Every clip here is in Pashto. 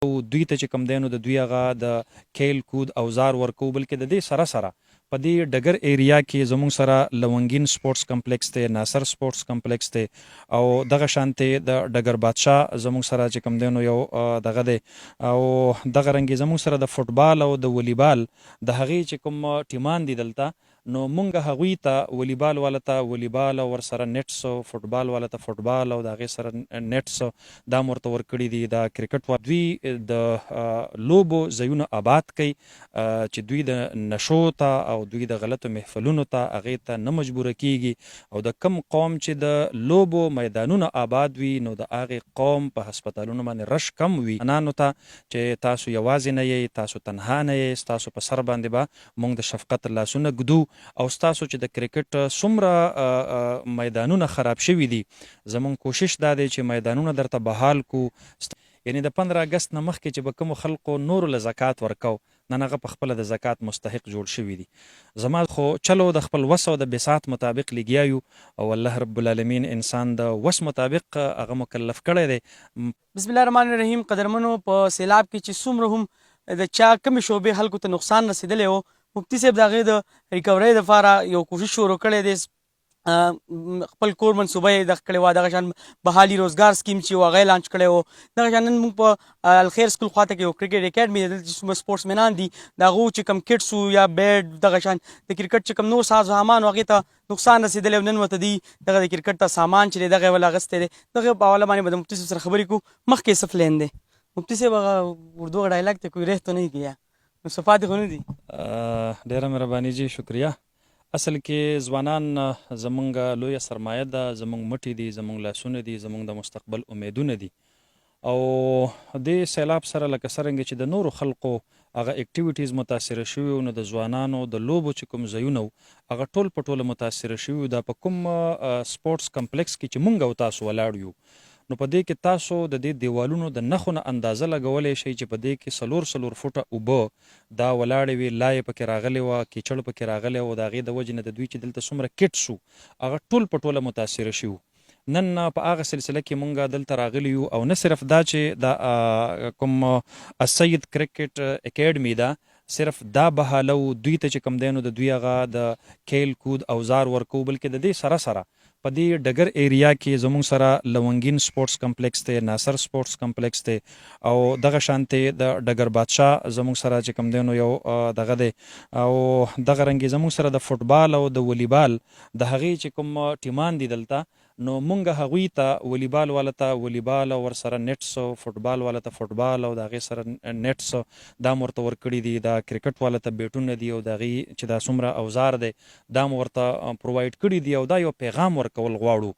دوی ته چې کوم دی نو د دوی هغه د کیل کود اوزار ورکو، بلکې د دې سره سره په دې ډګر ایریا کې زموږ سره لونګین سپورټس کمپلیکس دی، ناصر سپورټس کمپلیکس دی، او دغه شانتې د ډګر بادشاه زموږ سره چې کوم دی نو یو دغه دی، او دغه رنګې زموږ سره د فوټبال او د ولیبال د هغې چې کوم ټیمان دي دلته، نو مونږ هغوی ته ولیبال والا ته ولیبال او ورسره نیټس، فوټبال والا ته فوټبال او د هغې سره نیټس دا ورته ورکړي دي. دا کرکټ دوی د لوبو ځایونه آباد کوي چې دوی د نشو ته او دوی د غلطو محفلونو ته هغې ته نه مجبوره کیږي، او د کم قوم چې د لوبو میدانونه آباد وي نو د هغې قوم په هسپتالونو باندې رش کم وي. انانو ته چې تاسو یوازې نه یې، تاسو تنها نه یې، ستاسو په سر باندې به مونږ د شفقت لاسونه ږدو، او ستاسو چې د کرکټ څومره میدانونه خراب شوي دي زمونږ کوشش دا دی چې میدانونه درته بحال کو. یعنی د 15 اګست نه مخکې چې به کومو خلکو نورو له زکات ورکو، نن هغه په خپله د زکات مستحق جوړ شوي دي. زما خو چلو د خپل وس او د بساط مطابق لګیا یو، او الله رب العالمین انسان د وس مطابق هغه مکلف کړی دی. بسم الله الرحمن الرحیم. قدرمنو، په سیلاب کې چې څومره هم د چا کمې شعبې خلکو ته نقصان رسېدلی و، مفتي صاحب د هغې د ریکورۍ دپاره یو کوشش شروع کړی دی. خپل کور منصوبه یې دغه کړې وه، دغه شان بحالي روزګار سکیم چې و هغه یې لانچ کړی و. دغه شان نن موږ په الخیر سکول خواته کې یو کرکټ اکیډمي دی، دلته چې څومره سپورټس مینان دي د هغو چې کوم کټس وو یا بیډ، دغه شان د کرکټ چې کوم نور ساز و سامان و هغې ته نقصان رسېدلی و. نن ورته دوی دغه د کرکټ ته سامان چې دی دغه یې ول اخیستی دی. دغه په حواله باندې به د مفتي صاحب سره خبرې کوو. مخکې څه پلان دی مفتي صاحب؟ هغه اردو کا ډایلاګ ته کوئی رہ تو نہیں گیا، نو صفات خو نه دي. ډېره مهرباني جی، شکریه. اصل کې ځوانان زمونږ لویه سرمایه ده، زمونږ مټې دي، زمونږ لاسونه دي، زمونږ د مستقبل امیدونه دي. او دې سیلاب سره لکه څرنګه چې د نورو خلقو هغه اکټیویټیز متاثره شوي، نو د ځوانانو د لوبو چې کوم ځایونه هغه ټول په ټوله متاثره شوي. دا په کوم سپورټس کمپلیکس کې چې مونږ او تاسو ولاړ یو، نو په دې کې تاسو د دې دیوالونو د نښو نه اندازه لګولی شئ چې په دې کې 4 فوټه اوبه دا ولاړې وي، لایې پکې راغلې وه، کیچړ پکې راغلی و. د هغې د وجې نه د دوی چې دلته څومره کټ شو هغه ټول په ټوله متاثره شوي. نن په هغه سلسله کې مونږ دلته راغلي یو، او نه صرف دا چې دا کوم السید کرکټ اکیډمي ده صرف دا بحالو دوی ته چې کوم دی نو د دوی هغه د کیل کود اوزار ورکو، بلکې د دې سره سره په دې ډګر ایریا کې زموږ سره لونګین سپورټس کمپلیکس دی، ناصر سپورټس کمپلیکس دی، او دغه شانتې د ډګر بادشاه زموږ سره چې کوم دی نو یو دغه دی، او دغه رنګې زموږ سره د فوټبال او د ولیبال د هغې چې کوم ټیمان دي دلته، نو مونږ هغوی ته ولیبال والا ته ولیبال او ورسره نیټس، فوټبال والا ته فوټبال او د هغې سره نیټس دا ورته ورکړي دي. دا کرکټ والا ته بیټونه دي، او د هغې چې دا څومره اوزار دی دا مو ورته پرووایډ کړي دي. او دا یو پیغام ورکول غواړو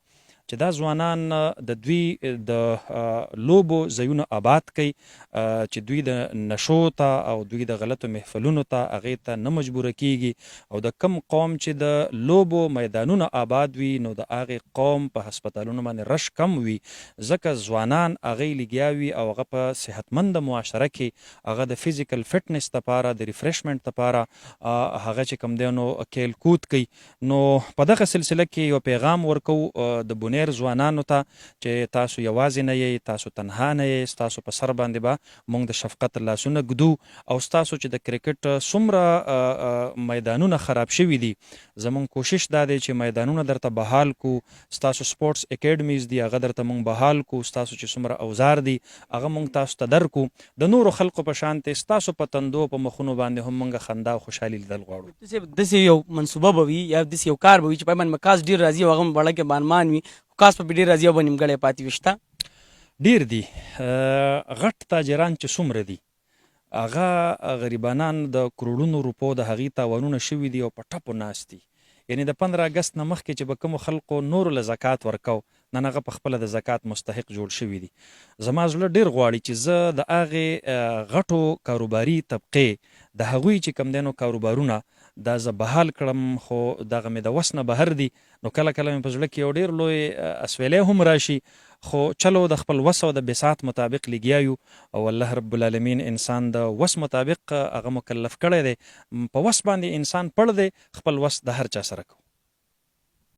چې دا ځوانان د دوی د لوبو ځایونه آباد کوي، چې دوی د نشو ته او دوی د غلطو محفلونو ته هغې ته نه مجبوره کیږي، او د کم قوم چې د لوبو میدانونه آباد وي نو د هغې قوم په هسپتالونو باندې رش کم وي، ځکه ځوانان هغې لګیا وي او هغه په صحتمنده معاشره کې هغه د فزیکل فټنس دپاره، د ریفریشمنټ دپاره هغه چې کوم دی نو کیل کود کوي. نو په دغه سلسله کې یو پیغام ورکو د بونیر ځوانانو ته چې تاسو یوازې نه یې، تاسو تنها نه یې، ستاسو په سر باندې به مونږ د شفقت لاسونه ږدو، او ستاسو چې د کرکټ څومره میدانونه خراب شوي دي زمونږ کوشش دا دی چې میدانونه درته بحال کو. ستاسو سپورټس اکیډمیز دي هغه درته مونږ بحال کو، ستاسو چې څومره اوزار دي هغه مونږ تاسو ته درکو. د نورو خلقو په شانتې ستاسو په تندو په مخونو باندې هم مونږ خندا او خوشحالي لیدل غواړو. داسې یو منصوبه به وي یا داسې یو کار به وي چې په باندې مکاس ډېر راځي او هغه هم وړکې بانمان وي، کاس په ډېر راځي او به نیمګړی پاتې وي؟ شته ډېر دي. غټ تاجران چې څومره دي هغه غریبانان د کروڑونو روپو د هغې تاوانونه شوي دي او په ټپو ناست دي. یعنی د 15 اګست نه مخکې چې به کومو خلکو نورو له زکات ورکو، نن هغه په خپله د زکات مستحق جوړ شوي دي. زما زړه ډېر غواړي چې زه د هغې غټو کاروباري طبقې د هغوی چې کوم دی نو کاروبارونه دا زه بحال کړم، خو دغه مې د وس نه بهر دي. نو کله کله مې په زړه کې یو ډېر لوی اسویلی هم راشي، خو چلو د خپل وس او د بساط مطابق لګیا یو، او الله رب العالمین انسان د وس مطابق هغه مکلف کړی دی. په وس باندې انسان پړ دی، خپل وس د هر چا سره کو.